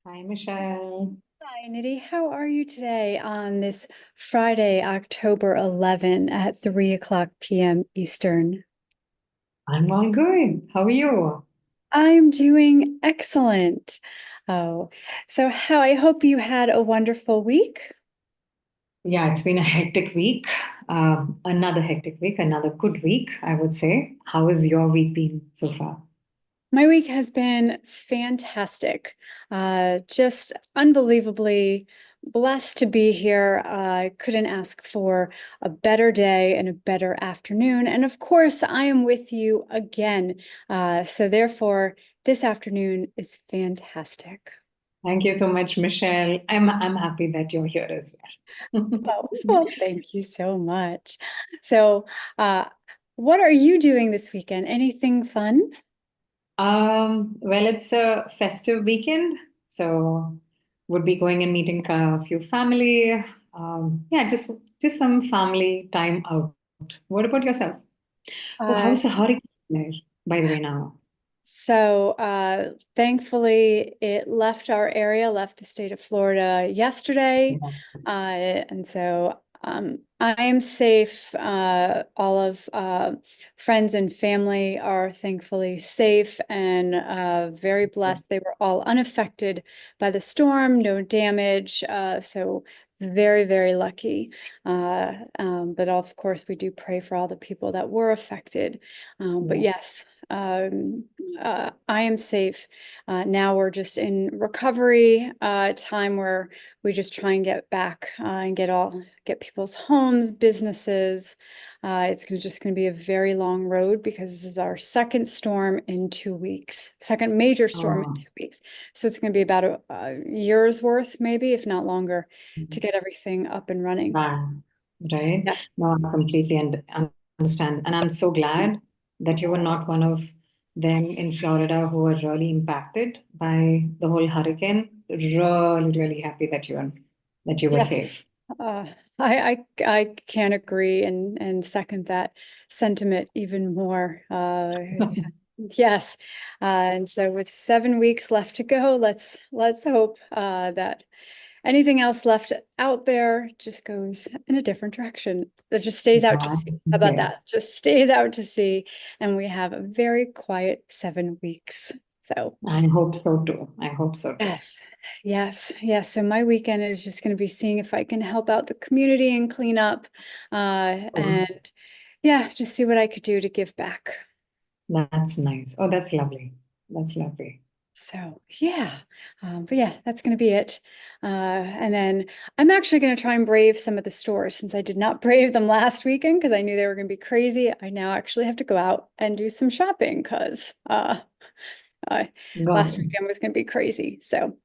Hi, Michelle. Hi, Nidhi. How are you today on this Friday, October 11 at 3 o'clock p.m. Eastern? I'm all good. How are you? I'm doing excellent. Oh, so how I hope you had a wonderful week. Yeah, it's been a hectic week. Another hectic week, another good week, I would say. How has your week been so far? My week has been fantastic. Just unbelievably blessed to be here. I couldn't ask for a better day and a better afternoon. And of course, I am with you again. So therefore, this afternoon is fantastic. Thank you so much, Michelle. I'm happy that you're here as well. Oh, well, thank you so much. So, uh, what are you doing this weekend? Anything fun? Well, it's a festive weekend, so would be going and meeting a few family. Yeah, just some family time out. What about yourself? Oh, Uh, how's the hurricane there, by the way, now? So thankfully, it left our area, left the state of Florida yesterday. And so I am safe. All of friends and family are thankfully safe and very blessed. They were all unaffected by the storm, no damage. So very, very lucky. But of course, we do pray for all the people that were affected. But Yes. yes. Um, I am safe. Now we're just in recovery time where we just try and get back and get people's homes, businesses. It's just going to be a very long road because this is our second storm in 2 weeks, second major storm in Oh. 2 weeks. So it's going to be about a year's worth, maybe, if not longer, to get everything up and running. Wow. Right? Yeah. No, I completely understand. And I'm so glad that you were not one of them in Florida who were really impacted by the whole hurricane. Really, really happy that you were Yeah. safe. Uh, I can't agree and second that sentiment even more. Yes, and so with 7 weeks left to go, let's hope that anything else left out there just goes in a different direction. That just stays out to God, sea. How about yeah. that? Just stays out to sea, and we have a very quiet 7 weeks. So. I hope so too. I hope so too. Yes, yes. So my weekend is just going to be seeing if I can help out the community and clean up, Cool. and yeah, just see what I could do to give back. That's nice. Oh, that's lovely. That's lovely. So yeah, but yeah, that's going to be it. And then I'm actually going to try and brave some of the stores since I did not brave them last weekend because I knew they were going to be crazy. I now actually have to go out and do some shopping because uh, Got last it. weekend was going to be crazy. So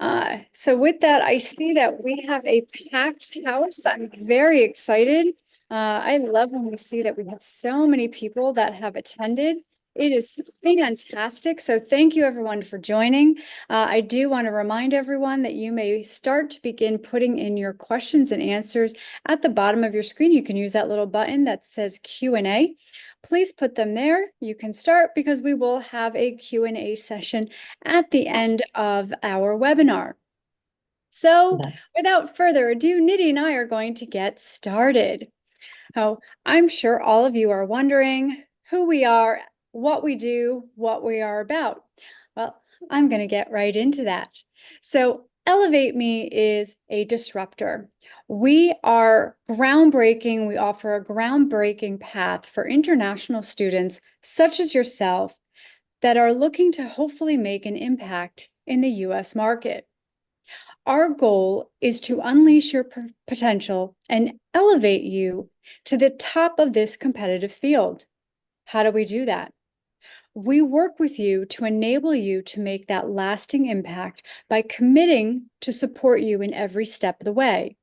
with that, I see that we have a packed house. I'm very excited. I love when we see that we have so many people that have attended. It is fantastic. So thank you everyone for joining. I do want to remind everyone that you may start to begin putting in your questions and answers at the bottom of your screen. You can use that little button that says Q&A. Please put them there. You can start because we will have a Q&A session at the end of our webinar. So That. without further ado, Nidhi and I are going to get started. Oh, I'm sure all of you are wondering who we are, what we do, what we are about. Well, I'm going to get right into that. So Elevate Me is a disruptor. We are groundbreaking. We offer a groundbreaking path for international students such as yourself that are looking to hopefully make an impact in the US market. Our goal is to unleash your potential and elevate you to the top of this competitive field. How do we do that? We work with you to enable you to make that lasting impact by committing to support you in every step of the way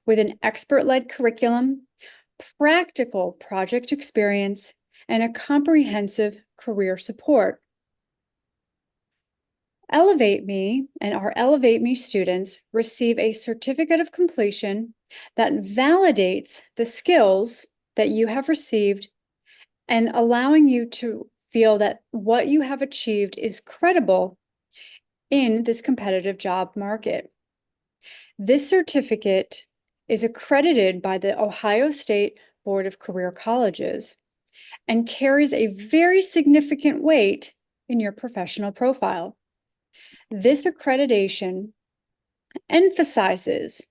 with an expert-led curriculum, practical project experience, and a comprehensive career support. Elevate Me and our Elevate Me students receive a certificate of completion that validates the skills that you have received and allowing you to feel that what you have achieved is credible in this competitive job market. This certificate is accredited by the Ohio State Board of Career Colleges and carries a very significant weight in your professional profile. This accreditation emphasizes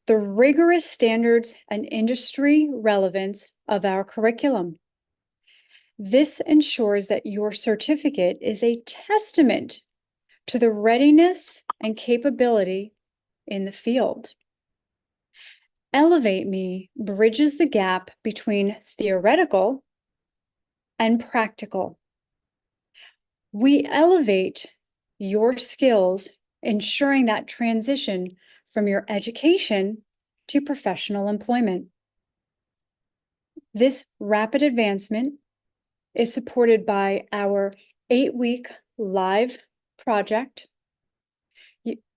the rigorous standards and industry relevance of our curriculum. This ensures that your certificate is a testament to the readiness and capability in the field. Elevate Me bridges the gap between theoretical and practical. We elevate your skills, ensuring that transition from your education to professional employment. This rapid advancement is supported by our 8-week live project.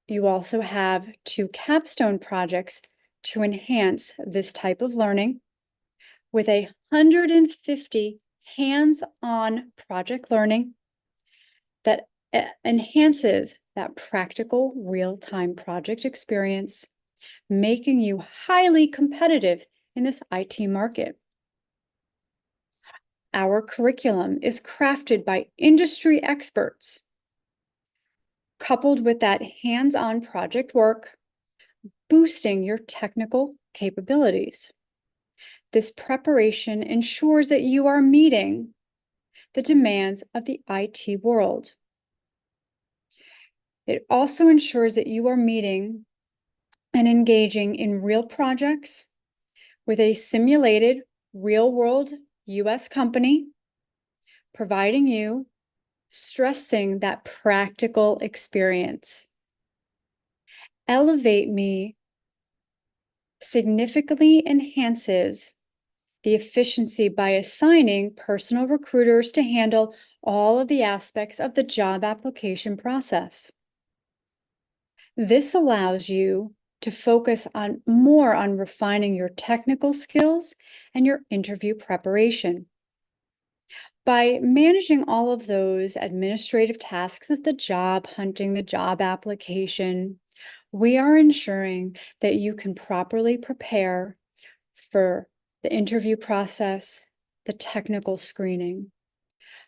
You also have 2 capstone projects to enhance this type of learning with 150 hands-on project learning that enhances that practical real-time project experience, making you highly competitive in this IT market. Our curriculum is crafted by industry experts, coupled with that hands-on project work, boosting your technical capabilities. This preparation ensures that you are meeting the demands of the IT world. It also ensures that you are meeting and engaging in real projects with a simulated real-world US company, providing you stressing that practical experience. Elevate Me significantly enhances the efficiency by assigning personal recruiters to handle all of the aspects of the job application process. This allows you to focus more on refining your technical skills and your interview preparation. By managing all of those administrative tasks of the job hunting, the job application, we are ensuring that you can properly prepare for the interview process, the technical screening,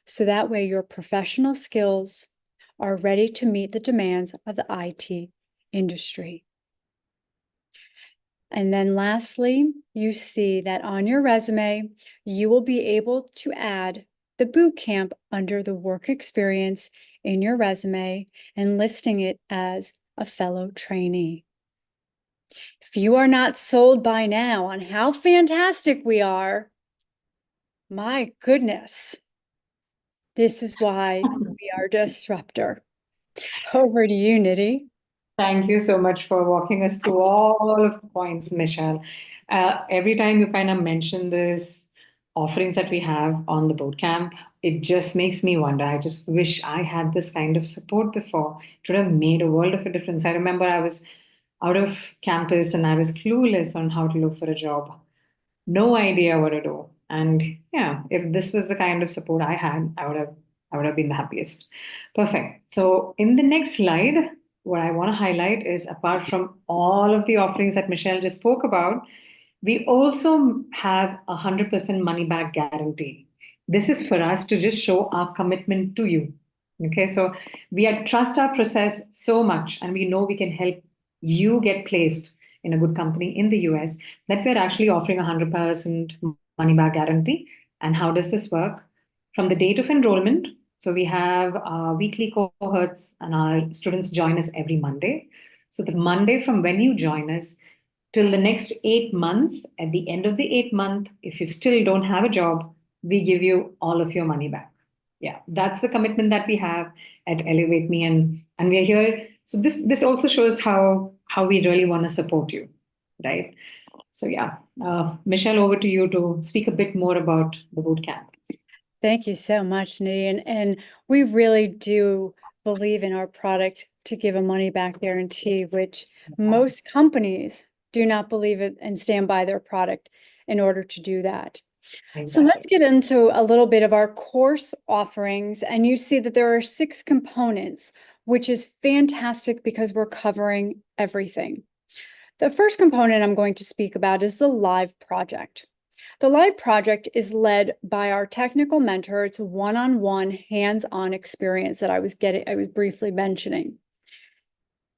so that way your professional skills are ready to meet the demands of the IT industry. And then lastly, you see that on your resume, you will be able to add the boot camp under the work experience in your resume and listing it as a fellow trainee. If you are not sold by now on how fantastic we are, my goodness, this is why we are Disruptor. Over to you, Nidhi. Thank you so much for walking us through all of the points, Michelle. Every time you kind of mention this offerings that we have on the bootcamp, it just makes me wonder. I just wish I had this kind of support before. It would have made a world of a difference. I remember I was out of campus and I was clueless on how to look for a job. No idea what to do. And yeah, if this was the kind of support I had, I would have been the happiest. Perfect. So in the next slide, what I want to highlight is apart from all of the offerings that Michelle just spoke about, we also have 100% money back guarantee. This is for us to just show our commitment to you. Okay, so trust our process so much, and we know we can help you get placed in a good company in the US that we're actually offering 100% money back guarantee. And how does this work? From the date of enrollment, so we have weekly cohorts and our students join us every Monday. So the Monday from when you join us till the next 8 months, at the end of the 8th month, if you still don't have a job, we give you all of your money back. Yeah, that's the commitment that we have at Elevate Me, and we're here. So this also shows how we really want to support you, right? So yeah, Michelle, over to you to speak a bit more about the bootcamp. Thank you so much, Nidhi. And we really do believe in our product to give a money back guarantee, which most companies do not believe it and stand by their product in order to do that. Exactly. So let's get into a little bit of our course offerings. And you see that there are 6 components. which is fantastic because we're covering everything. The first component I'm going to speak about is the live project. The live project is led by our technical mentor. It's a one-on-one, hands-on experience that I was briefly mentioning.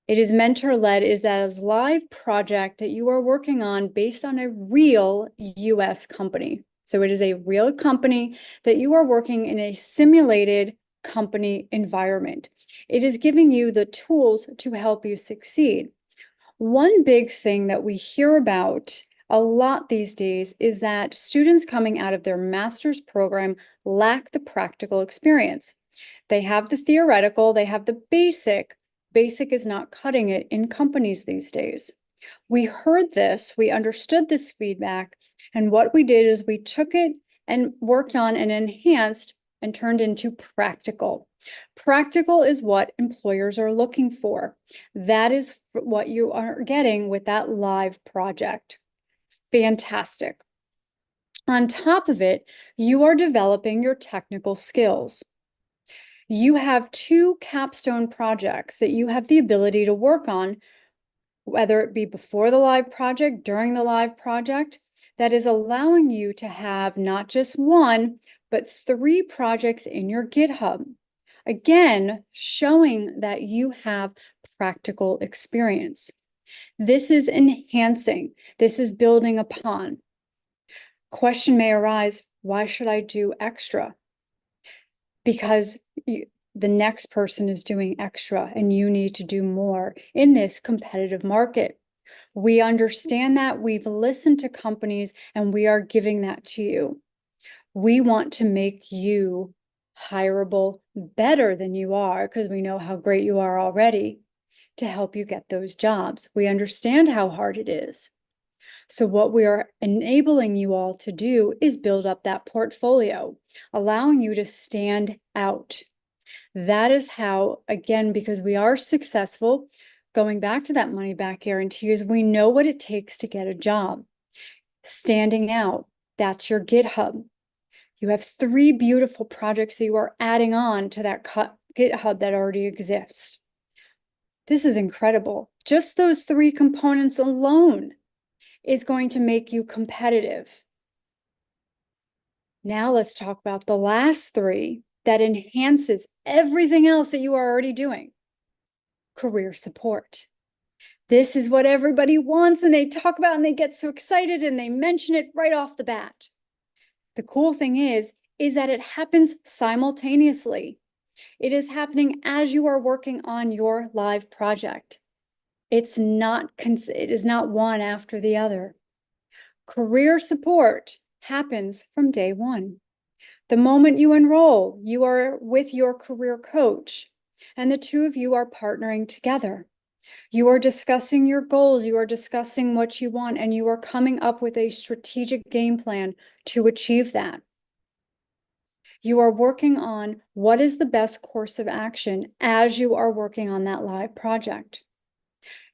It is mentor-led, is that a live project that you are working on based on a real US company. So it is a real company that you are working in a simulated company environment. It is giving you the tools to help you succeed. One big thing that we hear about a lot these days is that students coming out of their master's program lack the practical experience. They have the theoretical, they have the basic. Basic is not cutting it in companies these days. We heard this, we understood this feedback, and what we did is we took it and worked on and enhanced and turned into practical. Practical is what employers are looking for. That is what you are getting with that live project. Fantastic. On top of it, you are developing your technical skills. You have 2 capstone projects that you have the ability to work on, whether it be before the live project, during the live project, that is allowing you to have not just 1, but 3 projects in your GitHub. Again, showing that you have practical experience. This is enhancing. This is building upon. Question may arise, why should I do extra? Because the next person is doing extra and you need to do more in this competitive market. We understand that. We've listened to companies and we are giving that to you. We want to make you hireable better than you are because we know how great you are already to help you get those jobs. We understand how hard it is. So what we are enabling you all to do is build up that portfolio, allowing you to stand out. That is how, again, because we are successful, going back to that money back guarantee, is we know what it takes to get a job. Standing out, that's your GitHub. You have 3 beautiful projects that you are adding on to that GitHub that already exists. This is incredible. Just those 3 components alone is going to make you competitive. Now let's talk about the last 3 that enhances everything else that you are already doing. Career support. This is what everybody wants and they talk about and they get so excited and they mention it right off the bat. The cool thing is that it happens simultaneously. It is happening as you are working on your live project. It is not one after the other. Career support happens from day 1. The moment you enroll, you are with your career coach, and the 2 of you are partnering together. You are discussing your goals, you are discussing what you want, and you are coming up with a strategic game plan to achieve that. You are working on what is the best course of action as you are working on that live project.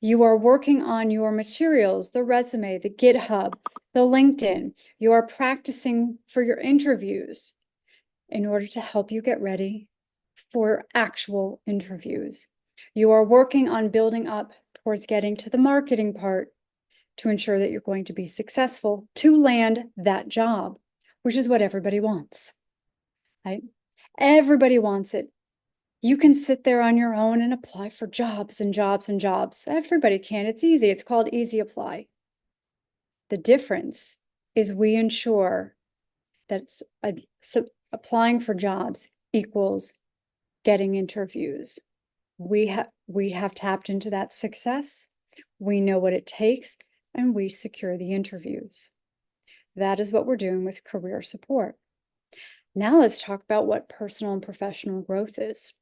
You are working on your materials, the resume, the GitHub, the LinkedIn. You are practicing for your interviews in order to help you get ready for actual interviews. You are working on building up towards getting to the marketing part to ensure that you're going to be successful to land that job, which is what everybody wants, right? Everybody wants it. You can sit there on your own and apply for jobs and jobs and jobs. Everybody can. It's easy. It's called Easy Apply. The difference is we ensure that applying for jobs equals getting interviews. We have tapped into that success. We know what it takes, and we secure the interviews. That is what we're doing with career support. Now let's talk about what personal and professional growth is.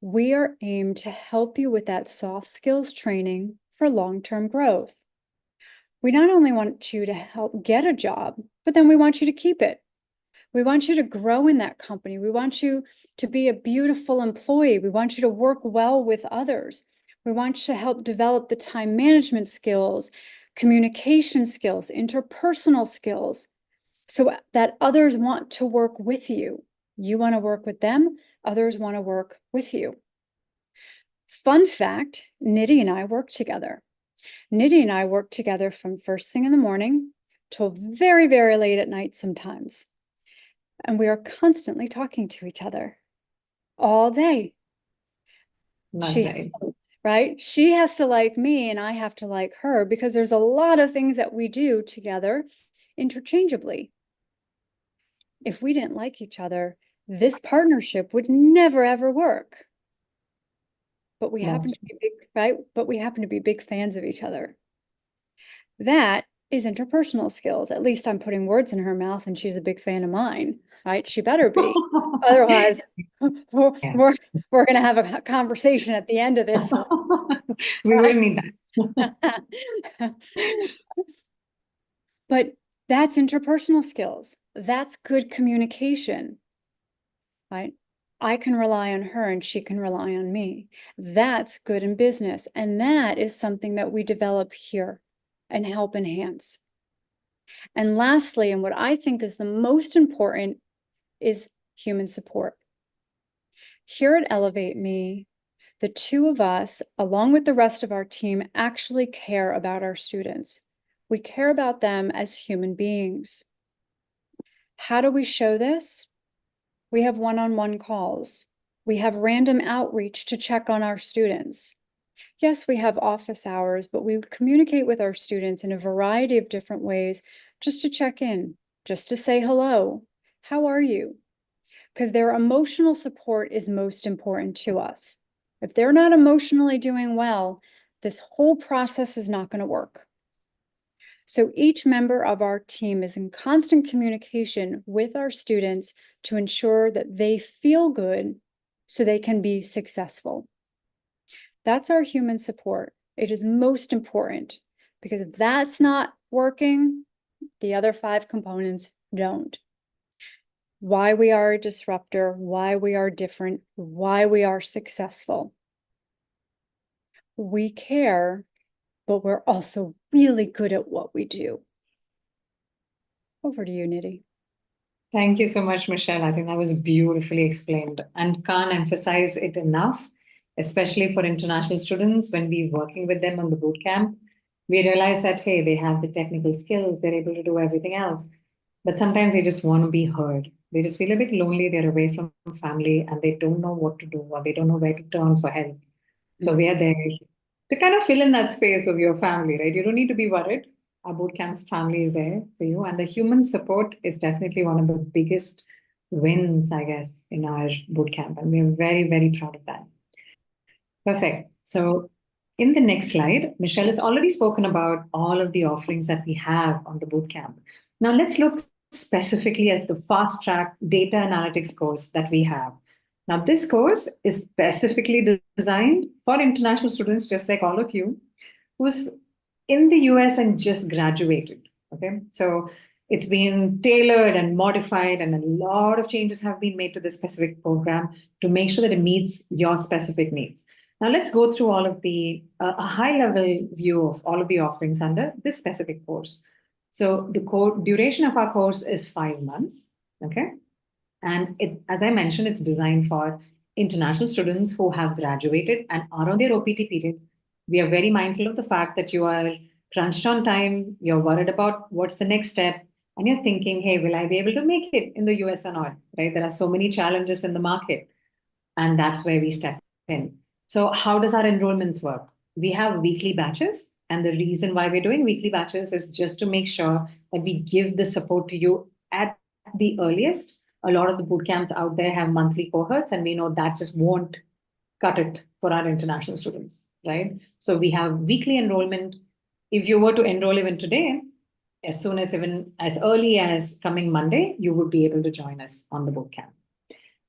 We are aimed to help you with that soft skills training for long-term growth. We not only want you to help get a job, but then we want you to keep it. We want you to grow in that company. We want you to be a beautiful employee. We want you to work well with others. We want you to help develop the time management skills, communication skills, interpersonal skills, so that others want to work with you. You want to work with them, others want to work with you. Fun fact, Nidhi and I work together. Nidhi and I work together from first thing in the morning till very, very late at night sometimes. And we are constantly talking to each other all day. That's Has right. to, right? She has to like me and I have to like her because there's a lot of things that we do together interchangeably. If we didn't like each other, this partnership would never ever work. But we happen to be big, right? But we happen to be big fans of each other. That is interpersonal skills. At least I'm putting words in her mouth and she's a big fan of mine, right? She better be. Otherwise, we're, Yeah. we're going to have a conversation at the end of this one. We will need that. But that's interpersonal skills. That's good communication, right? I can rely on her and she can rely on me. That's good in business. And that is something that we develop here and help enhance. And lastly, and what I think is the most important, is human support. Here at Elevate Me, the two of us, along with the rest of our team, actually care about our students. We care about them as human beings. How do we show this? We have one-on-one calls. We have random outreach to check on our students. Yes, we have office hours, but we communicate with our students in a variety of different ways just to check in, just to say hello. How are you? Because their emotional support is most important to us. If they're not emotionally doing well, this whole process is not going to work. So each member of our team is in constant communication with our students to ensure that they feel good so they can be successful. That's our human support. It is most important because if that's not working, the other 5 components don't. Why we are a disruptor, why we are different, why we are successful. We care, but we're also really good at what we do. Over to you, Nidhi. Thank you so much, Michelle. I think that was beautifully explained and can't emphasize it enough, especially for international students when we're working with them on the boot camp. We realize that, hey, they have the technical skills, they're able to do everything else. But sometimes they just want to be heard. They just feel a bit lonely, they're away from family, and they don't know what to do or they don't know where to turn for help. So we are there to kind of fill in that space of your family, right? You don't need to be worried. Our bootcamp's family is there for you. And the human support is definitely one of the biggest wins, I guess, in our bootcamp. And we're very, very proud of that. Perfect. So in the next slide, Michelle has already spoken about all of the offerings that we have on the bootcamp. Now let's look specifically at the fast track data analytics course that we have. Now, this course is specifically designed for international students, just like all of you, who's in the US and just graduated. Okay, so it's been tailored and modified, and a lot of changes have been made to this specific program to make sure that it meets your specific needs. Now, let's go through all of the a high level view of all of the offerings under this specific course. So, the duration of our course is 5 months. Okay. And it, as I mentioned, it's designed for international students who have graduated and are on their OPT period. We are very mindful of the fact that you are crunched on time, you're worried about what's the next step, and you're thinking, hey, will I be able to make it in the US or not? Right? There are so many challenges in the market, and that's where we step in. So, how does our enrollments work? We have weekly batches, and the reason why we're doing weekly batches is just to make sure that we give the support to you at the earliest. A lot of the boot camps out there have monthly cohorts, and we know that just won't cut it for our international students, right? So we have weekly enrollment. If you were to enroll even today, as soon as even as early as coming Monday, you would be able to join us on the boot camp.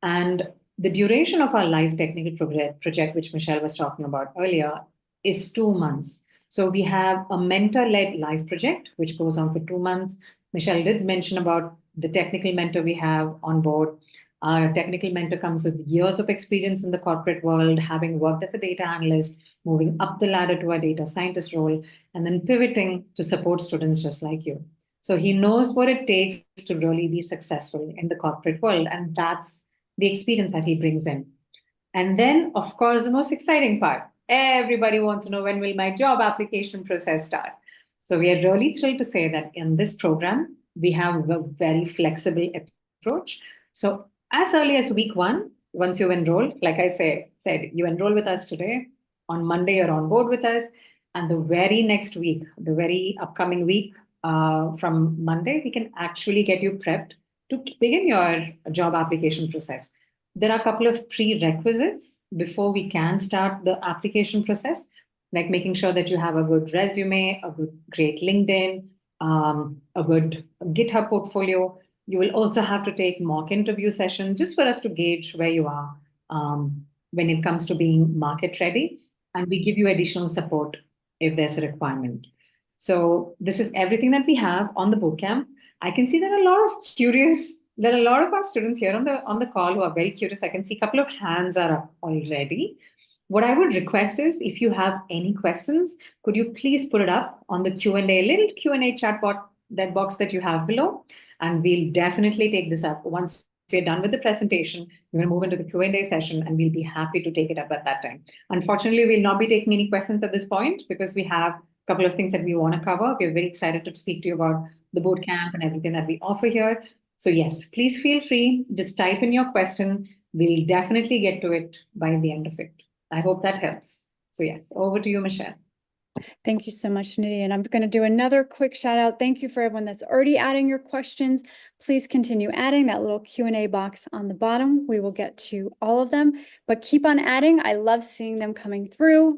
And the duration of our live technical project, which Michelle was talking about earlier, is 2 months. So we have a mentor-led live project, which goes on for 2 months. Michelle did mention about the technical mentor we have on board. Our technical mentor comes with years of experience in the corporate world, having worked as a data analyst, moving up the ladder to a data scientist role, and then pivoting to support students just like you. So he knows what it takes to really be successful in the corporate world. And that's the experience that he brings in. And then, of course, the most exciting part. Everybody wants to know, when will my job application process start? So we are really thrilled to say that in this program, we have a very flexible approach. So as early as week one, once you enroll, like I said, you enroll with us today. On Monday, you're on board with us. And the very next week, the very upcoming week, from Monday, we can actually get you prepped to begin your job application process. There are a couple of prerequisites before we can start the application process, like making sure that you have a good resume, a good, great LinkedIn, a good GitHub portfolio. You will also have to take mock interview sessions just for us to gauge where you are when it comes to being market ready. And we give you additional support if there's a requirement. So this is everything that we have on the bootcamp. I can see there are a lot of our students here on the call who are very curious. I can see a couple of hands are up already. What I would request is, if you have any questions, could you please put it up on the Q&A, little Q&A chat bot, that box that you have below, and we'll definitely take this up. Once we're done with the presentation, we're going to move into the Q&A session, and we'll be happy to take it up at that time. Unfortunately, we'll not be taking any questions at this point because we have a couple of things that we want to cover. We're very excited to speak to you about the boot camp and everything that we offer here. So yes, please feel free. Just type in your question. We'll definitely get to it by the end of it. I hope that helps. So yes, over to you, Michelle. Thank you so much, Nidhi. And I'm going to do another quick shout out. Thank you for everyone that's already adding your questions. Please continue adding that little Q&A box on the bottom. We will get to all of them, but keep on adding. I love seeing them coming through.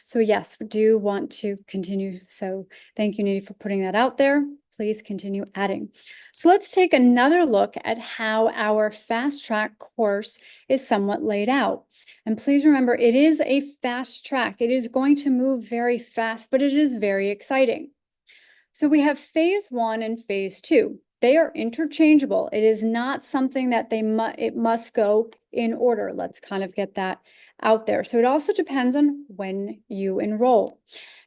So yes, we do want to continue. So thank you, Nidhi, for putting that out there. Please continue adding. So let's take another look at how our fast track course is somewhat laid out. And please remember, it is a fast track. It is going to move very fast, but it is very exciting. So we have phase 1 and phase 2. They are interchangeable. It is not something that it must go in order. Let's kind of get that out there. So it also depends on when you enroll.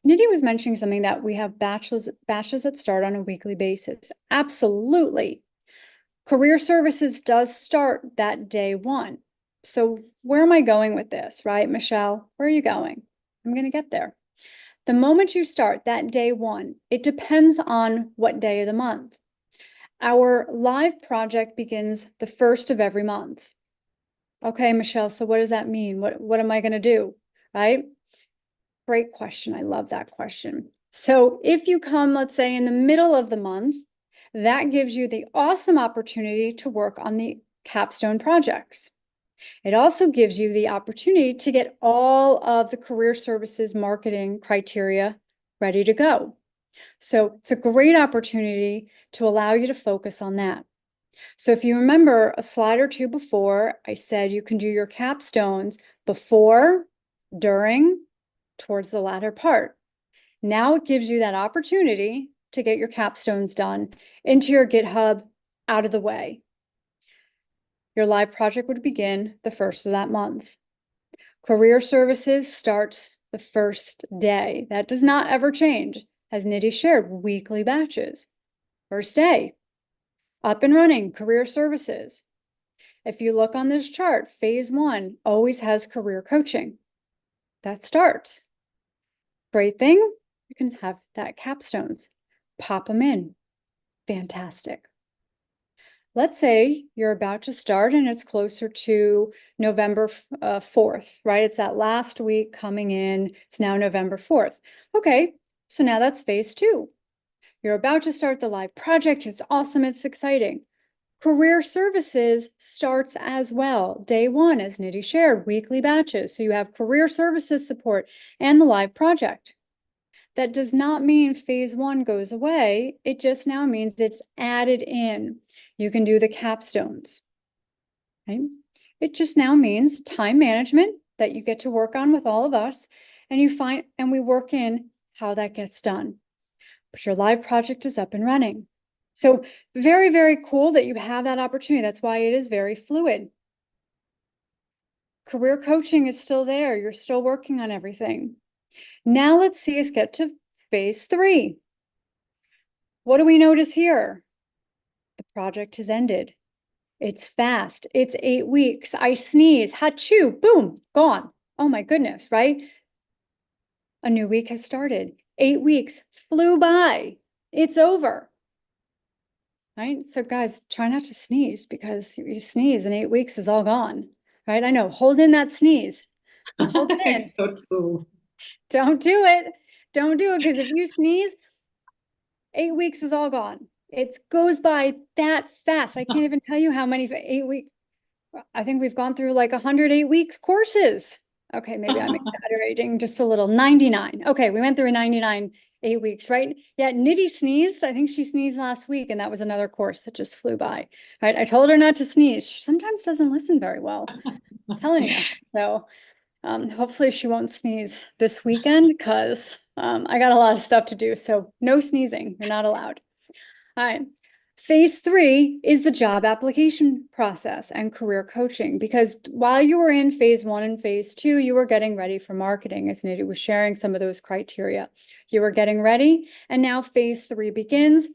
Nidhi was mentioning something that we have batches that start on a weekly basis. Absolutely. Career Services does start that day one. So where am I going with this, right, Michelle? Where are you going? I'm going to get there. The moment you start that day one, it depends on what day of the month. Our live project begins the first of every month. Okay, Michelle, so what does that mean? What am I going to do, right? Great question. I love that question. So if you come, let's say, in the middle of the month, that gives you the awesome opportunity to work on the capstone projects. It also gives you the opportunity to get all of the Career Services marketing criteria ready to go. So it's a great opportunity to allow you to focus on that. So if you remember a slide or two before, I said you can do your capstones before, during, towards the latter part. Now it gives you that opportunity to get your capstones done into your GitHub, out of the way. Your live project would begin the first of that month. Career Services starts the first day. That does not ever change. As Nidhi shared, weekly batches. First day, up and running, Career Services. If you look on this chart, phase 1 always has career coaching. That starts. Great thing, you can have that capstones. Pop them in. Fantastic. Let's say you're about to start and it's closer to November 4th, right? It's that last week coming in. It's now November 4th. Okay, so now that's phase 2. You're about to start the live project. It's awesome. It's exciting. Career Services starts as well. Day 1, as Nidhi shared, weekly batches. So you have Career Services support and the live project. That does not mean phase 1 goes away. It just now means it's added in. You can do the capstones. Okay? It just now means time management that you get to work on with all of us, and we work in how that gets done. But your live project is up and running. So very, very cool that you have that opportunity. That's why it is very fluid. Career coaching is still there. You're still working on everything. Now let's see us get to phase 3. What do we notice here? The project has ended. It's fast. It's 8 weeks. I sneeze, achoo, boom, gone. Oh my goodness, right? A new week has started. 8 weeks flew by. It's over. Right? So guys, try not to sneeze, because you sneeze in 8 weeks is all gone. Right? I know. Hold in that sneeze. Hold it in. It's so true. Don't do it. Don't do it, because if you sneeze, 8 weeks is all gone. It goes by that fast. I can't even tell you how many 8 weeks. I think we've gone through like 108 weeks courses. Okay, maybe I'm exaggerating just a little. 99. Okay, we went through 99 8 weeks, right? Yeah, Nidhi sneezed. I think she sneezed last week, and that was another course that just flew by. Right? I told her not to sneeze. She sometimes doesn't listen very well. I'm telling you. So hopefully she won't sneeze this weekend, because I got a lot of stuff to do. So no sneezing. You're not allowed. All right. Phase 3 is the job application process and career coaching, because while you were in phase 1 and phase 2, you were getting ready for marketing, as Nidhi was sharing some of those criteria. You were getting ready, and now phase 3 begins.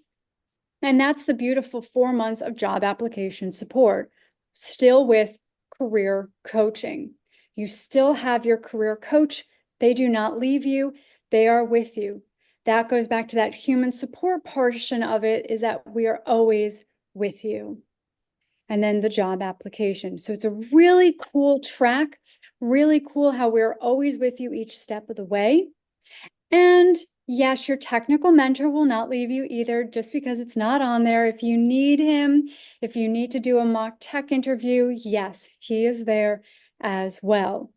And that's the beautiful 4 months of job application support, still with career coaching. You still have your career coach. They do not leave you. They are with you. That goes back to that human support portion of it, is that we are always with you. And then the job application. So it's a really cool track, really cool how we're always with you each step of the way. And yes, your technical mentor will not leave you either, just because it's not on there. If you need him, if you need to do a mock tech interview, yes, he is there as well.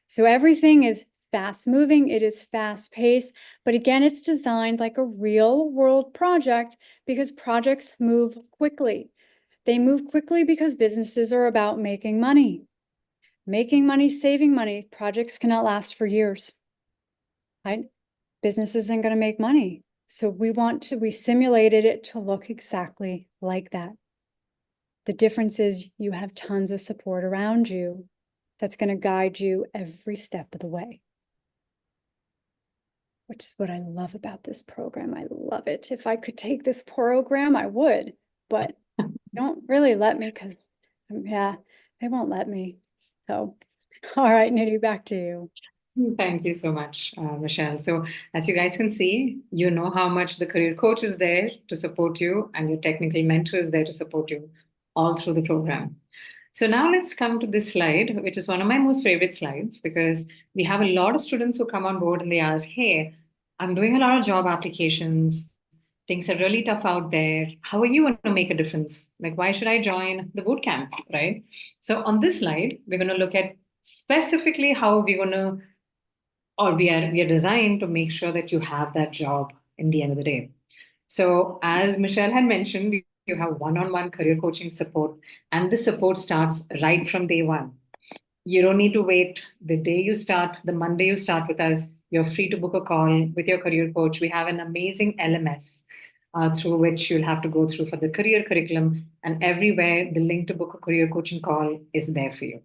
So everything is fast moving, it is fast paced, but again, it's designed like a real world project, because projects move quickly. They move quickly because businesses are about making money. Making money, saving money. Projects cannot last for years. Right? Business isn't going to make money. So we simulated it to look exactly like that. The difference is you have tons of support around you that's going to guide you every step of the way, which is what I love about this program. I love it. If I could take this program, I would, but don't really let me, because yeah, they won't let me. So, all right, Nidhi, back to you. Thank you so much, Michelle. So, as you guys can see, you know how much the career coach is there to support you, and your technical mentor is there to support you all through the program. So, now let's come to this slide, which is one of my most favorite slides, because we have a lot of students who come on board and they ask, hey, I'm doing a lot of job applications. Things are really tough out there. How are you going to make a difference? Like, why should I join the boot camp, right? So, on this slide, we're going to look at specifically how we're going to, or we are designed to make sure that you have that job in the end of the day. So as Michelle had mentioned, you have one-on-one career coaching support, and the support starts right from day one. You don't need to wait the day you start, the Monday you start with us. You're free to book a call with your career coach. We have an amazing LMS through which you'll have to go through for the career curriculum, and everywhere the link to book a career coaching call is there for you.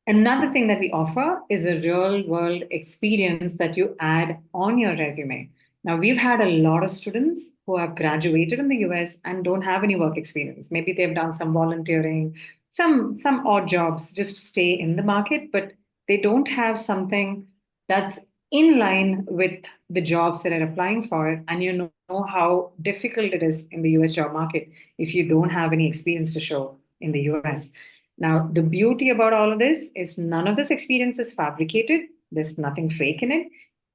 Another thing that we offer is a real world experience that you add on your resume. Now, we've had a lot of students who have graduated in the US and don't have any work experience. Maybe they've done some volunteering, some odd jobs just to stay in the market, but they don't have something that's in line with the jobs that they're applying for. And you know how difficult it is in the US job market if you don't have any experience to show in the US. Now, the beauty about all of this is none of this experience is fabricated. There's nothing fake in it.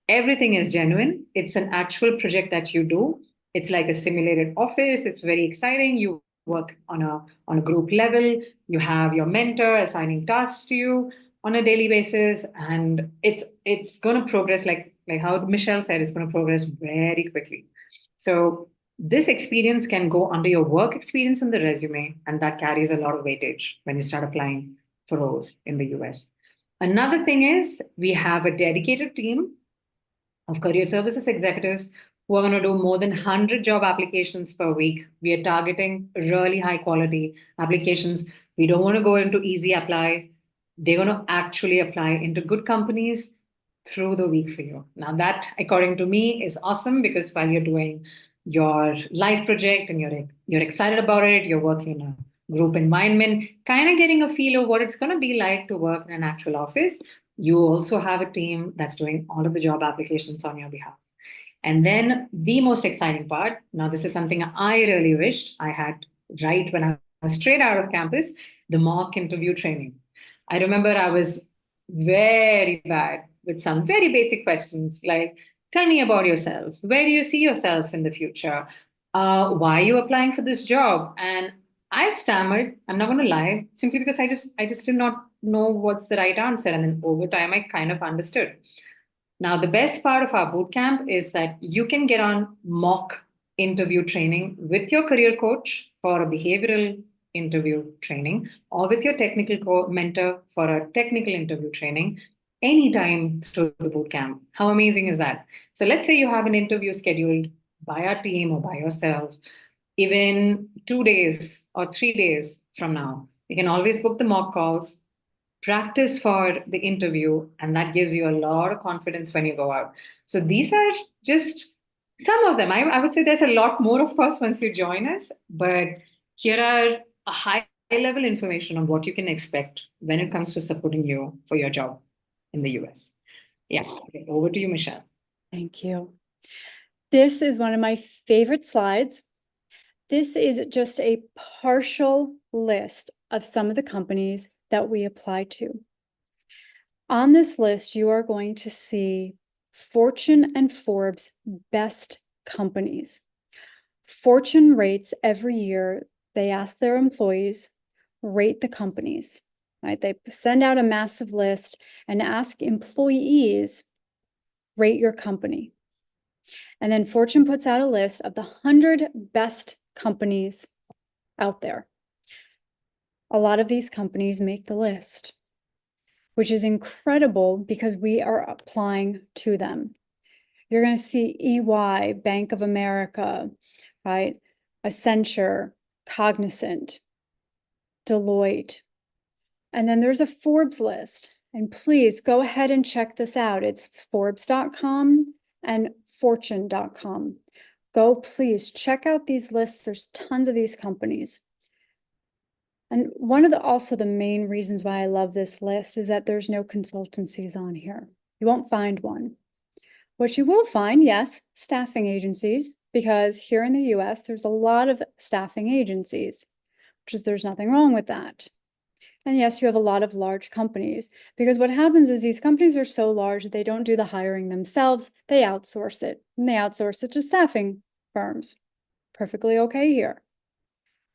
Everything is genuine. It's an actual project that you do. It's like a simulated office. It's very exciting. You work on a group level. You have your mentor assigning tasks to you on a daily basis, and it's going to progress like how Michelle said. It's going to progress very quickly. So this experience can go under your work experience in the resume, and that carries a lot of weightage when you start applying for roles in the US. Another thing is we have a dedicated team of career services executives who are going to do more than 100 job applications per week. We are targeting really high quality applications. We don't want to go into easy apply. They're going to actually apply into good companies through the week for you. Now, that, according to me, is awesome, because while you're doing your life project and you're excited about it, you're working in a group environment, kind of getting a feel of what it's going to be like to work in an actual office. You also have a team that's doing all of the job applications on your behalf. And then the most exciting part, now this is something I really wished I had right when I was straight out of campus, the mock interview training. I remember I was very bad with some very basic questions like, tell me about yourself. Where do you see yourself in the future? Why are you applying for this job? And I stammered, I'm not going to lie, simply because I just did not know what's the right answer. And then over time, I kind of understood. Now, the best part of our bootcamp is that you can get on mock interview training with your career coach for a behavioral interview training or with your technical mentor for a technical interview training anytime through the bootcamp. How amazing is that? So let's say you have an interview scheduled by our team or by yourself, even 2 days or 3 days from now. You can always book the mock calls, practice for the interview, and that gives you a lot of confidence when you go out. So these are just some of them. I would say there's a lot more, of course, once you join us, but here are a high level information on what you can expect when it comes to supporting you for your job in the US. Yeah, okay, over to you, Michelle. Thank you. This is one of my favorite slides. This is just a partial list of some of the companies that we apply to. On this list, you are going to see Fortune and Forbes best companies. Fortune rates every year, they ask their employees, rate the companies, right? They send out a massive list and ask employees, rate your company. And then Fortune puts out a list of the 100 best companies out there. A lot of these companies make the list, which is incredible because we are applying to them. You're going to see EY, Bank of America, right? Accenture, Cognizant, Deloitte. And then there's a Forbes list. And please go ahead and check this out. It's Forbes.com and Fortune.com. Go please check out these lists. There's tons of these companies. And one of also the main reasons why I love this list is that there's no consultancies on here. You won't find one. What you will find, yes, staffing agencies, because here in the US, there's a lot of staffing agencies, which is there's nothing wrong with that. And yes, you have a lot of large companies, because what happens is these companies are so large that they don't do the hiring themselves, they outsource it, and they outsource it to staffing firms. Perfectly okay here.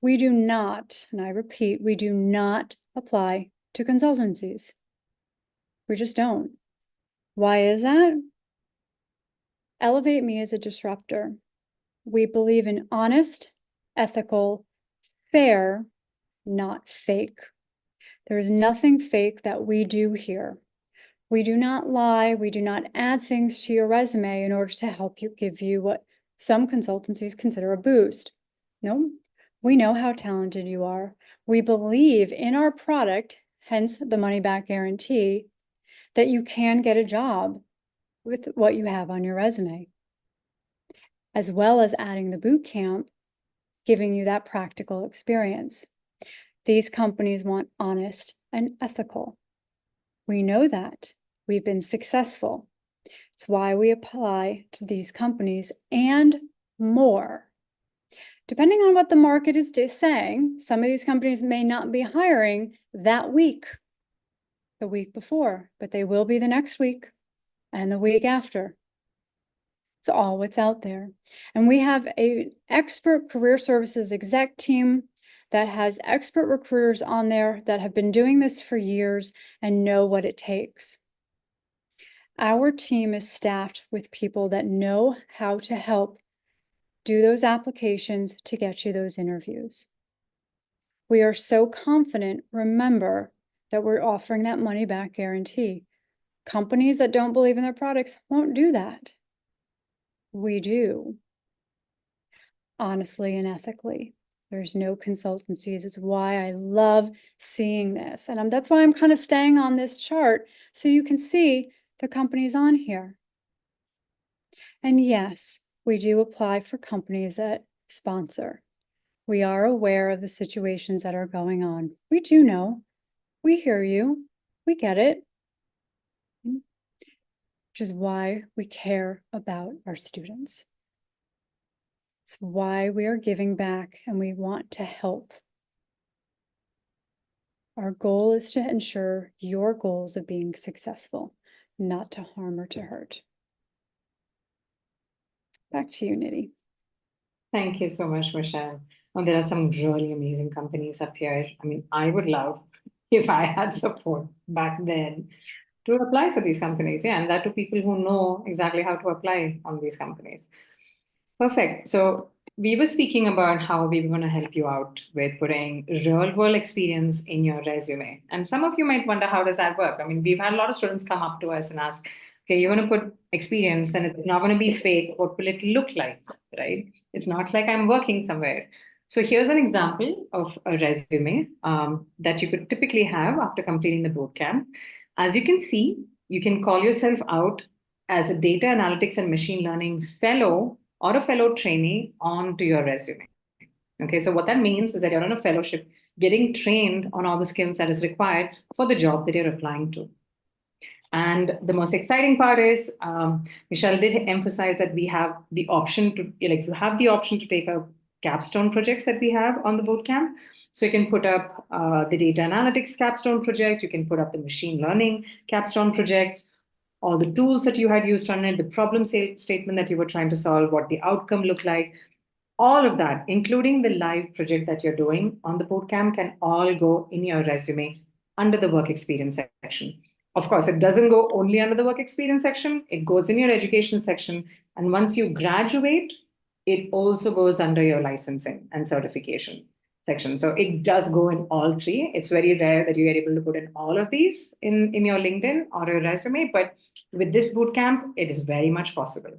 We do not, and I repeat, we do not apply to consultancies. We just don't. Why is that? Elevate Me as a disruptor. We believe in honest, ethical, fair, not fake. There is nothing fake that we do here. We do not lie. We do not add things to your resume in order to help you give you what some consultancies consider a boost. No, we know how talented you are. We believe in our product, hence the money back guarantee, that you can get a job with what you have on your resume, as well as adding the boot camp, giving you that practical experience. These companies want honest and ethical. We know that. We've been successful. It's why we apply to these companies and more. Depending on what the market is saying, some of these companies may not be hiring that week, the week before, but they will be the next week and the week after. It's all what's out there. And we have an expert career services exec team that has expert recruiters on there that have been doing this for years and know what it takes. Our team is staffed with people that know how to help do those applications to get you those interviews. We are so confident, remember, that we're offering that money back guarantee. Companies that don't believe in their products won't do that. We do. Honestly and ethically. There's no consultancies. It's why I love seeing this. And that's why I'm kind of staying on this chart so you can see the companies on here. And yes, we do apply for companies that sponsor. We are aware of the situations that are going on. We do know. We hear you. We get it. Which is why we care about our students. It's why we are giving back and we want to help. Our goal is to ensure your goals of being successful, not to harm or to hurt. Back to you, Nidhi. Thank you so much, Michelle. Oh, there are some really amazing companies up here. I mean, I would love if I had support back then to apply for these companies. Yeah, and that to people who know exactly how to apply on these companies. Perfect. So we were speaking about how we were going to help you out with putting real world experience in your resume. And some of you might wonder, how does that work? I mean, we've had a lot of students come up to us and ask, okay, you're going to put experience and it's not going to be fake. What will it look like? Right? It's not like I'm working somewhere. So here's an example of a resume that you could typically have after completing the bootcamp. As you can see, you can call yourself out as a data analytics and machine learning fellow or a fellow trainee onto your resume. Okay, so what that means is that you're on a fellowship getting trained on all the skills that is required for the job that you're applying to. And the most exciting part is, Michelle did emphasize that we have the option to, like, you have the option to take up capstone projects that we have on the bootcamp. So you can put up the data analytics capstone project, you can put up the machine learning capstone project, all the tools that you had used on it, the problem statement that you were trying to solve, what the outcome looked like, all of that, including the live project that you're doing on the bootcamp, can all go in your resume under the work experience section. Of course, it doesn't go only under the work experience section, it goes in your education section. And once you graduate, it also goes under your licensing and certification section. So it does go in all three. It's very rare that you are able to put in all of these in your LinkedIn or your resume, but with this bootcamp, it is very much possible.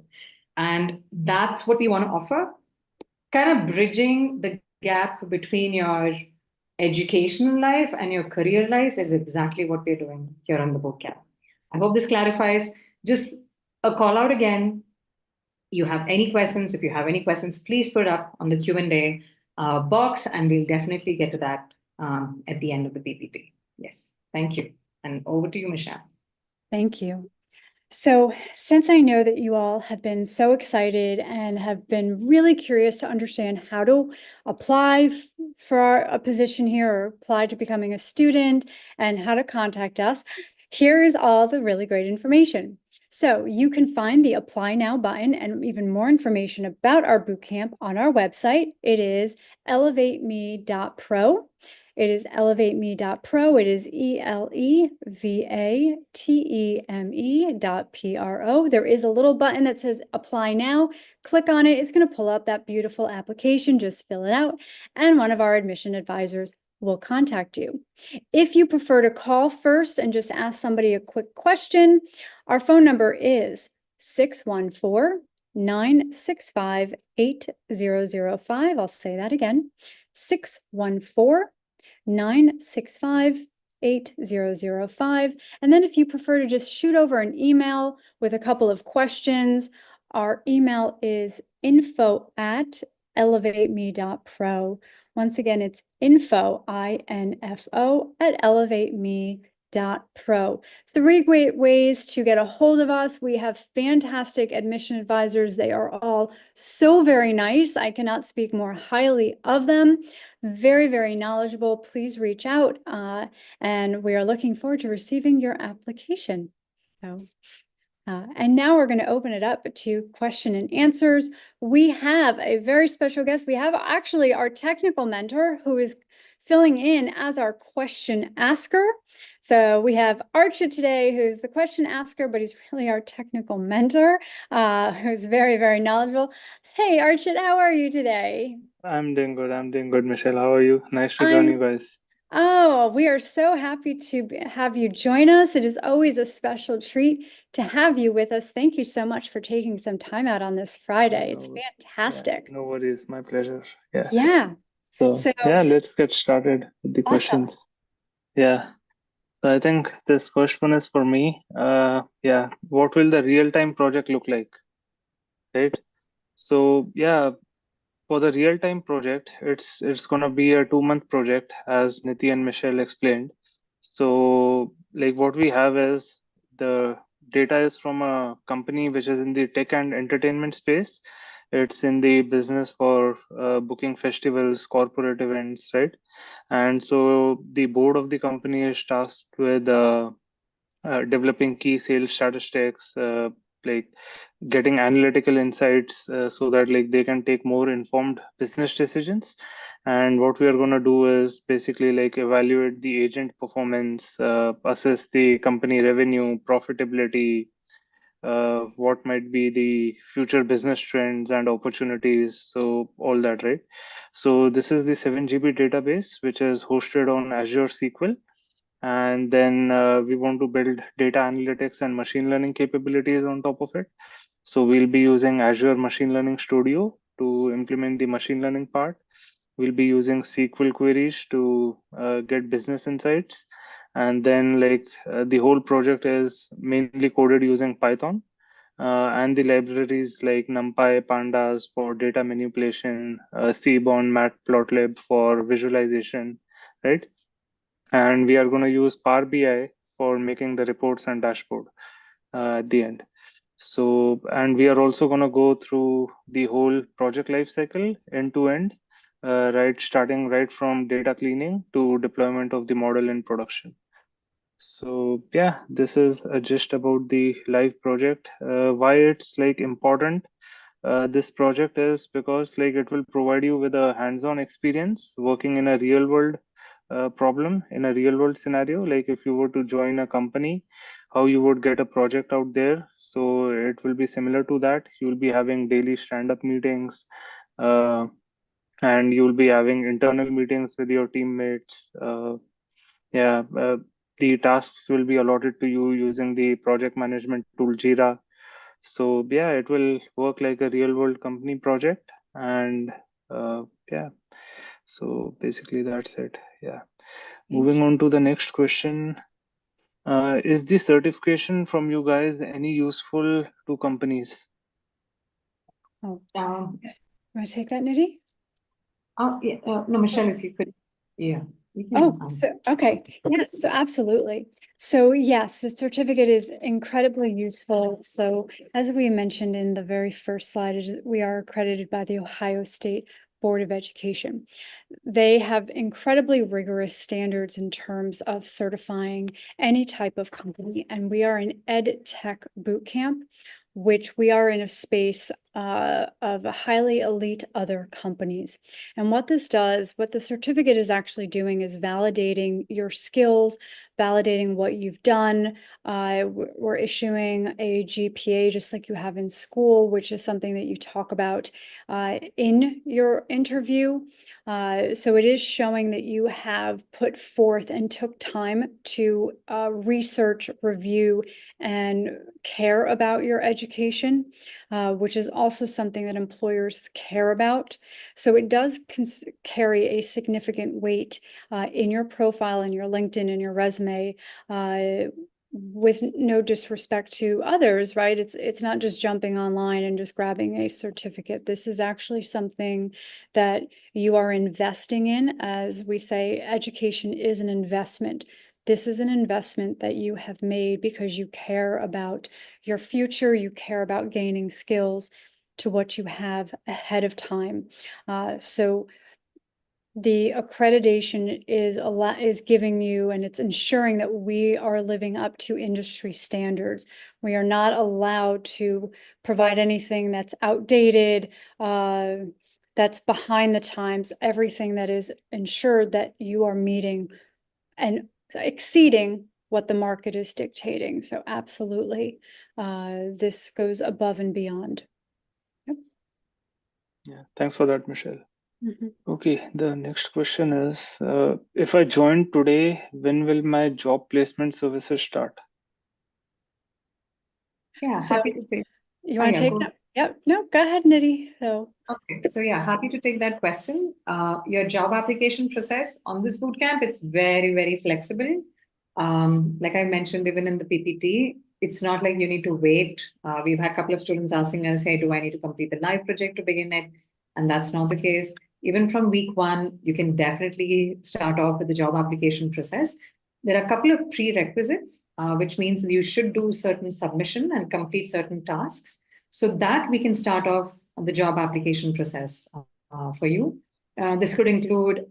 And that's what we want to offer, kind of bridging the gap between your educational life and your career life is exactly what we're doing here on the bootcamp. I hope this clarifies. Just a call out again. You have any questions? If you have any questions, please put up on the Q&A box, and we'll definitely get to that at the end of the PPT. Yes, thank you. And over to you, Michelle. Thank you. So since I know that you all have been so excited and have been really curious to understand how to apply for a position here or apply to becoming a student and how to contact us, here's all the really great information. So you can find the Apply Now button and even more information about our bootcamp on our website. It is elevateme.pro. It is elevateme.pro. It is elevateme.pro. There is a little button that says Apply Now. Click on it. It's going to pull up that beautiful application. Just fill it out, and one of our admission advisors will contact you. If you prefer to call first and just ask somebody a quick question, our phone number is 614-965-8005. I'll say that again, 614-965-8005. And then if you prefer to just shoot over an email with a couple of questions, our email is info@elevateme.pro. Once again, it's info, I-N-F-O, @elevateme.pro. 3 great ways to get a hold of us. We have fantastic admission advisors. They are all so very nice. I cannot speak more highly of them. Very, very knowledgeable. Please reach out, and we are looking forward to receiving your application. And now we're going to open it up to question and answers. We have a very special guest. We have actually our technical mentor who is filling in as our question asker. So we have Archit today, who's the question asker, but he's really our technical mentor, who's very, very knowledgeable. Hey, Archit, how are you today? I'm doing good, Michelle. How are you? Nice to join you guys. Oh, we are so happy to have you join us. It is always a special treat to have you with us. Thank you so much for taking some time out on this Friday. It's fantastic. Yeah, no worries, my pleasure. Yeah. Yeah. So yeah, let's get started with the questions. Yeah. So I think this first one is for me. Yeah, what will the real-time project look like? Right? So yeah, for the real-time project, it's gonna be a 2-month project, as Niti and Michelle explained. So, like what we have is the data is from a company which is in the tech and entertainment space. It's in the business for booking festivals, corporate events, right? And so the board of the company is tasked with developing key sales statistics, like getting analytical insights, so that like they can take more informed business decisions. And what we are going to do is basically like evaluate the agent performance, assess the company revenue, profitability, what might be the future business trends and opportunities. So all that, right? So this is the 7 GB database, which is hosted on Azure SQL. And then we want to build data analytics and machine learning capabilities on top of it. So we'll be using Azure Machine Learning Studio to implement the machine learning part. We'll be using SQL queries to get business insights. And then like the whole project is mainly coded using Python, and the libraries like NumPy, Pandas for data manipulation, Seaborn, Matplotlib for visualization, right? And we are going to use Power BI for making the reports and dashboard at the end. So, and we are also going to go through the whole project lifecycle end to end, right, starting right from data cleaning to deployment of the model in production. So yeah, this is a gist about the live project. Why it's like important. This project is because like it will provide you with a hands-on experience working in a real world problem, in a real world scenario. Like if you were to join a company, how you would get a project out there. So it will be similar to that. You will be having daily stand-up meetings, uh, and you will be having internal meetings with your teammates. Yeah, the tasks will be allotted to you using the project management tool Jira. So yeah, it will work like a real world company project. And yeah, so basically that's it. Yeah. Moving on to the next question. Is the certification from you guys any useful to companies? Oh, Um, want to take that, Nidhi? yeah, no, Michelle, if you could, yeah. You can, Oh, so, okay. Yeah, so absolutely. So yes, the certificate is incredibly useful. So as we mentioned in the very first slide, we are accredited by the Ohio State Board of Education. They have incredibly rigorous standards in terms of certifying any type of company, and we are an ed tech boot camp, which we are in a space of highly elite other companies. And what this does, what the certificate is actually doing is validating your skills, validating what you've done. We're issuing a GPA just like you have in school, which is something that you talk about in your interview. So it is showing that you have put forth and took time to research, review, and care about your education, which is also something that employers care about. So it does carry a significant weight in your profile, in your LinkedIn, in your resume, with no disrespect to others, right? It's not just jumping online and just grabbing a certificate. This is actually something that you are investing in. As we say, education is an investment. This is an investment that you have made because you care about your future, you care about gaining skills to what you have ahead of time. So the accreditation is giving you, and it's ensuring that we are living up to industry standards. We are not allowed to provide anything that's outdated, that's behind the times, everything that is ensured that you are meeting and exceeding what the market is dictating. So absolutely, this goes above and beyond. Yep. Yeah, thanks for that, Michelle. Mm-hmm. Okay, the next question is, if I join today, when will my job placement services start? Yeah, So happy to take. you want to yeah, take go that? Yep. No, go ahead, Nidhi. So Okay, so yeah, happy to take that question. Your job application process on this bootcamp, it's very, very flexible. Like I mentioned, even in the PPT, it's not like you need to wait. We've had a couple of students asking us, hey, do I need to complete the live project to begin it? and that's not the case. Even from week 1, you can definitely start off with the job application process. There are a couple of prerequisites, which means you should do certain submission and complete certain tasks so that we can start off the job application process for you. This could include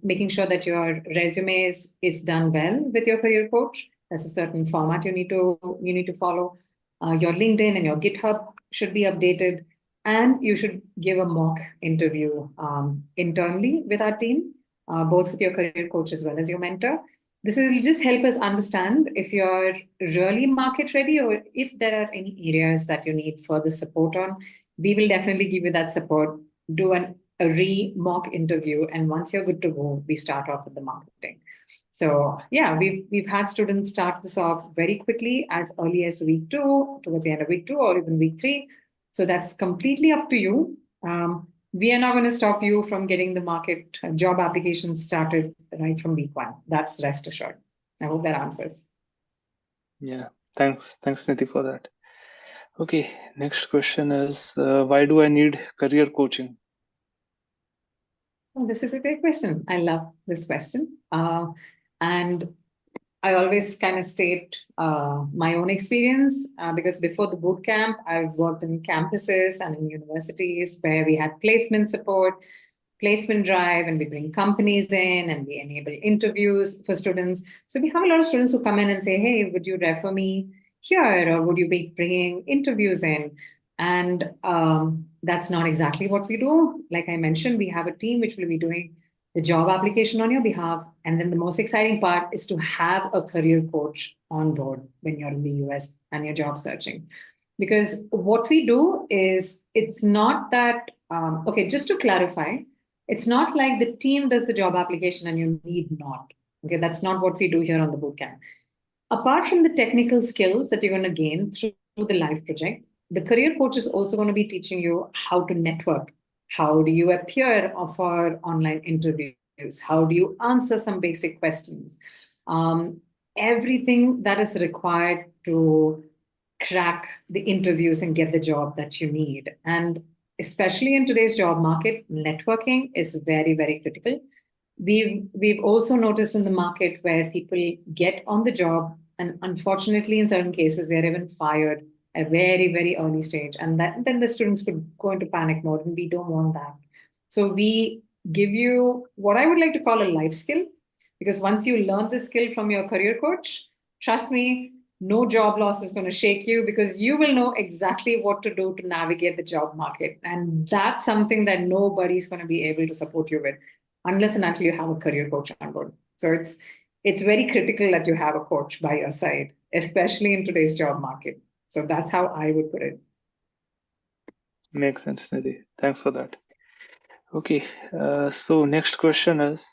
making sure that your resume is done well with your career coach. There's a certain format you need to follow. Your LinkedIn and your GitHub should be updated, and you should give a mock interview internally with our team, both with your career coach as well as your mentor. This will just help us understand if you're really market ready or if there are any areas that you need further support on. We will definitely give you that support, do a re-mock interview, and once you're good to go, we start off with the marketing. So yeah, we've had students start this off very quickly, as early as week 2, towards the end of week 2, or even week 3. So that's completely up to you. We are not going to stop you from getting the market job applications started right from week 1. That's rest assured. I hope that answers. Yeah, thanks, Nidhi, for that. Okay, next question is, why do I need career coaching? Oh, this is a great question. I love this question. And I always kind of state my own experience because before the boot camp, I've worked in campuses and in universities where we had placement support, placement drive, and we bring companies in and we enable interviews for students. So we have a lot of students who come in and say, hey, would you refer me here, or would you be bringing interviews in? And that's not exactly what we do. Like I mentioned, we have a team which will be doing the job application on your behalf. And then the most exciting part is to have a career coach on board when you're in the US and you're job searching. Because what we do is, it's not that, okay, just to clarify, it's not like the team does the job application and you need not. Okay, that's not what we do here on the bootcamp. Apart from the technical skills that you're going to gain through the live project, the career coach is also going to be teaching you how to network. How do you appear for online interviews? How do you answer some basic questions? Everything that is required to crack the interviews and get the job that you need. And especially in today's job market, networking is very, very critical. We've also noticed in the market where people get on the job, and unfortunately, in certain cases, they're even fired at a very, very early stage. And then the students could go into panic mode, and we don't want that. So we give you what I would like to call a life skill, because once you learn the skill from your career coach, trust me, no job loss is going to shake you, because you will know exactly what to do to navigate the job market. And that's something that nobody's going to be able to support you with unless and until you have a career coach on board. So it's very critical that you have a coach by your side, especially in today's job market. So that's how I would put it. Makes sense, Nidhi. Thanks for that. Okay, so next question is,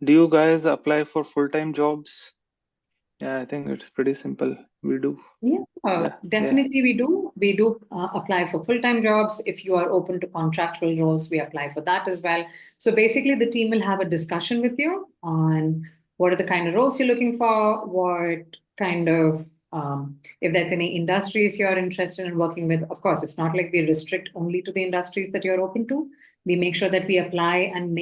do you guys apply for full-time jobs? Yeah, I think it's pretty simple. We do. Yeah, definitely we do. We do apply for full-time jobs. If you are open to contractual roles, we apply for that as well. So basically, the team will have a discussion with you on what are the kind of roles you're looking for, what kind of, if there's any industries you're interested in working with. Of course, it's not like we restrict only to the industries that you're open to. We make sure that we apply and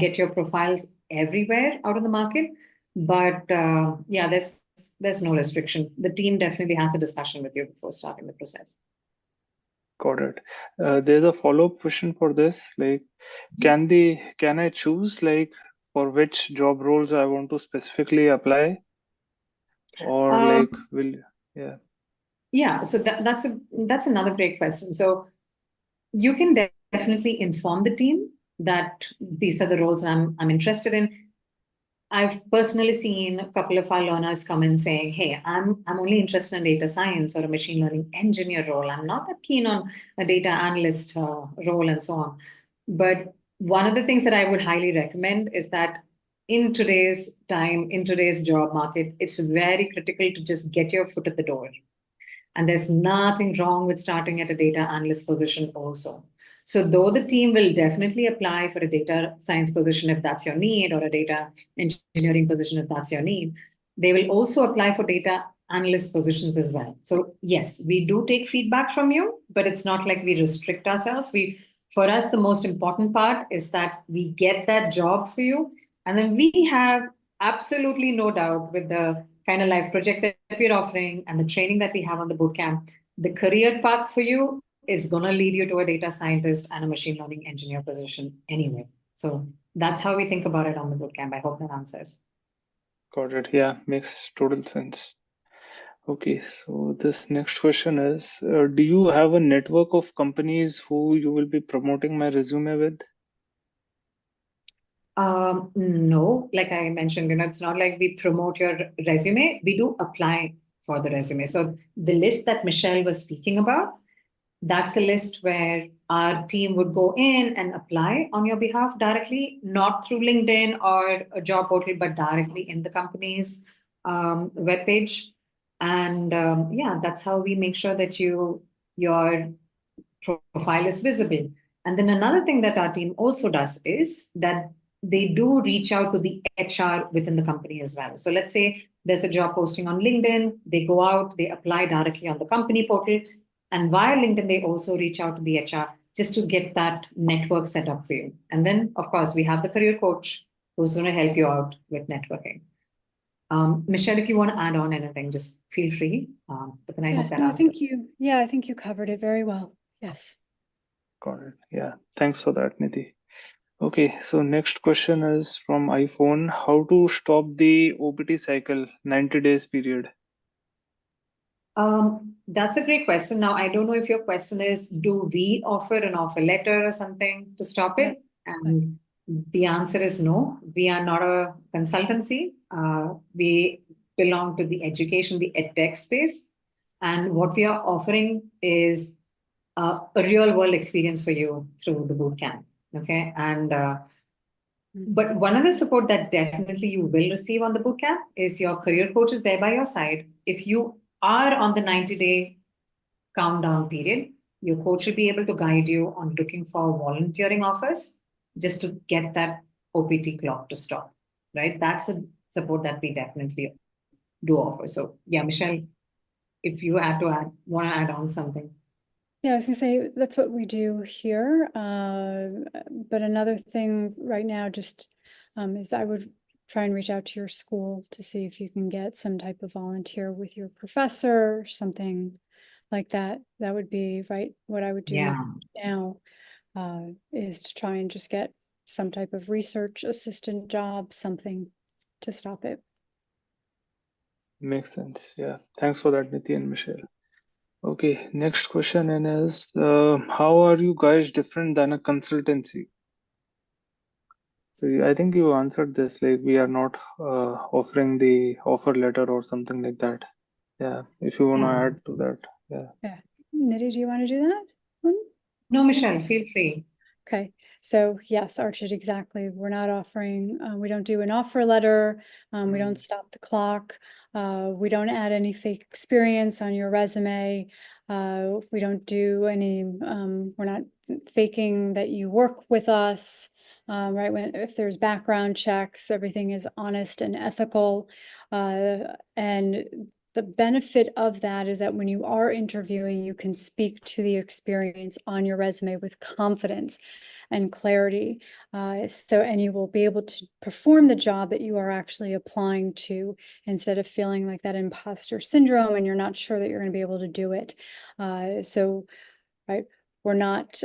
get your profiles everywhere out of the market. But yeah, there's no restriction. The team definitely has a discussion with you before starting the process. Got it. There's a follow-up question for this. Like, can I choose like for which job roles I want to specifically apply, or Yeah, so that's another great question. So you can definitely inform the team that these are the roles I'm interested in. I've personally seen a couple of our learners come in saying, hey, I'm only interested in data science or a machine learning engineer role. I'm not that keen on a data analyst role and so on. But one of the things that I would highly recommend is that in today's time, in today's job market, it's very critical to just get your foot at the door. And there's nothing wrong with starting at a data analyst position also. So though the team will definitely apply for a data science position if that's your need, or a data engineering position if that's your need, they will also apply for data analyst positions as well. So yes, we do take feedback from you, but it's not like we restrict ourselves. We for us, the most important part is that we get that job for you. And then we have absolutely no doubt with the kind of life project that we're offering and the training that we have on the bootcamp, the career path for you is going to lead you to a data scientist and a machine learning engineer position anyway. So that's how we think about it on the bootcamp. I hope that answers. Got it. Yeah, makes total sense. Okay, so this next question is, do you have a network of companies who you will be promoting my resume with? No, like I mentioned, it's not like we promote your resume. We do apply for the resume. So the list that Michelle was speaking about, that's the list where our team would go in and apply on your behalf directly, not through LinkedIn or a job portal, but directly in the company's webpage. And yeah, that's how we make sure that your profile is visible. And then another thing that our team also does is that they do reach out to the HR within the company as well. So let's say there's a job posting on LinkedIn, they go out, they apply directly on the company portal, and via LinkedIn, they also reach out to the HR just to get that network set up for you. And then, of course, we have the career coach who's going to help you out with networking. Michelle, if you want to add on anything, just feel free. But then I hope that No, answers. I think you covered it very well. Yes. Got it. Yeah, thanks for that, Nidhi. Okay, so next question is from iPhone. How to stop the OPT cycle, 90 days period? That's a great question. Now, I don't know if your question is, do we offer an offer letter or something to stop it? And the answer is no. We are not a consultancy. We belong to the education, the edtech space. And what we are offering is a real world experience for you through the bootcamp. Okay. And but one other support that definitely you will receive on the bootcamp is your career coach is there by your side. If you are on the 90-day countdown period, your coach will be able to guide you on looking for volunteering offers just to get that OPT clock to stop, right? That's a support that we definitely do offer. So yeah, Michelle, if you want to add on something. Yeah, I was gonna say that's what we do here. But another thing right now just is I would try and reach out to your school to see if you can get some type of volunteer with your professor, something like that. That would be right. What I would do now is to try and just get some type of research assistant job, something to stop it. Makes sense. Yeah, thanks for that, Nidhi and Michelle. Okay, next question is, how are you guys different than a consultancy? So I think you answered this, like we are not offering the offer letter or something like that. Yeah, if you want to add to that. Yeah. Nidhi, do you want to do that one? No, Michelle, feel free. Okay, so yes, Archit, exactly. We're not offering, we don't do an offer letter. We don't stop the clock. We don't add any fake experience on your resume. We don't do any, we're not faking that you work with us. Right, if there's background checks, everything is honest and ethical. And the benefit of that is that when you are interviewing, you can speak to the experience on your resume with confidence and clarity. And you will be able to perform the job that you are actually applying to instead of feeling like that imposter syndrome and you're not sure that you're going to be able to do it. Right. We're not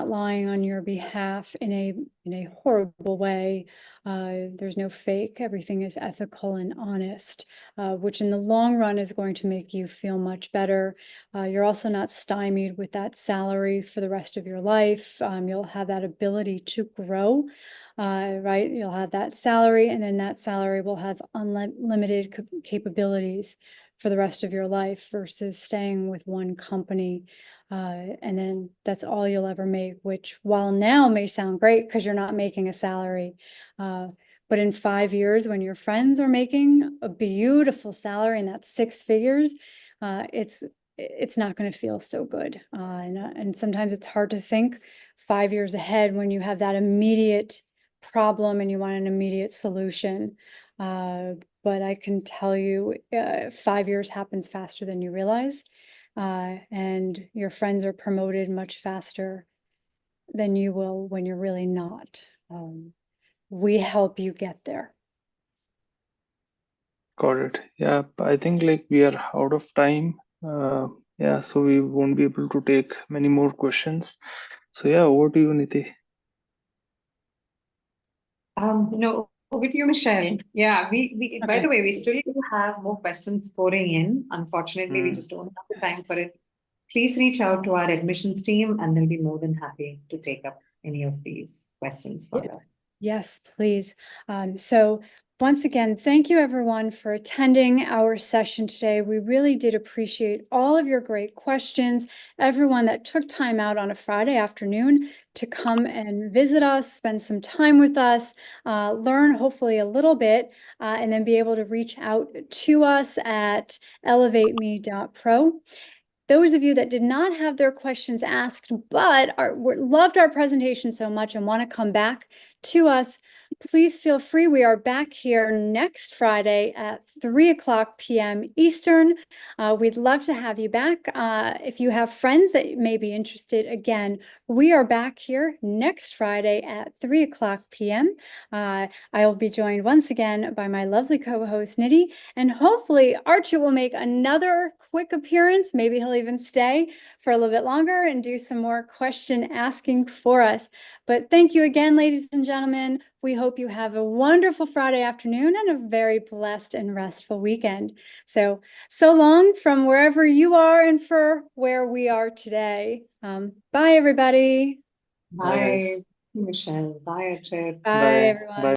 lying on your behalf in a horrible way. There's no fake. Everything is ethical and honest, which in the long run is going to make you feel much better. You're also not stymied with that salary for the rest of your life. You'll have that ability to grow, right? You'll have that salary, and then that salary will have unlimited capabilities for the rest of your life versus staying with one company. And then that's all you'll ever make, which while now may sound great because you're not making a salary. But in 5 years, when your friends are making a beautiful salary and that's 6 figures, it's not going to feel so good. And sometimes it's hard to think 5 years ahead when you have that immediate problem and you want an immediate solution. But I can tell you 5 years happens faster than you realize. And your friends are promoted much faster than you will when you're really not. We help you get there. Got it. Yeah, I think like we are out of time. Yeah, so we won't be able to take many more questions. So yeah, over to you, Niti. Over to you, Michelle. Yeah, we by Okay. the way, we still do have more questions pouring in. Unfortunately, we Hmm. just don't have the time for it. Please reach out to our admissions team and they'll be more than happy to take up any of these questions further. Yes, please. So once again, thank you everyone for attending our session today. We really did appreciate all of your great questions, everyone that took time out on a Friday afternoon to come and visit us, spend some time with us, learn hopefully a little bit, and then be able to reach out to us at elevateme.pro. Those of you that did not have their questions asked, but loved our presentation so much and want to come back to us, please feel free. We are back here next Friday at 3:00 p.m. Eastern. We'd love to have you back. If you have friends that may be interested, again, we are back here next Friday at 3:00 p.m. I will be joined once again by my lovely co-host, Nidhi, and hopefully Archie will make another quick appearance. Maybe he'll even stay for a little bit longer and do some more question asking for us. But thank you again, ladies and gentlemen. We hope you have a wonderful Friday afternoon and a very blessed and restful weekend. So long from wherever you are and for where we are today. Bye, everybody. Bye, Michelle. Bye, Archit. Bye, Bye. everyone. Bye.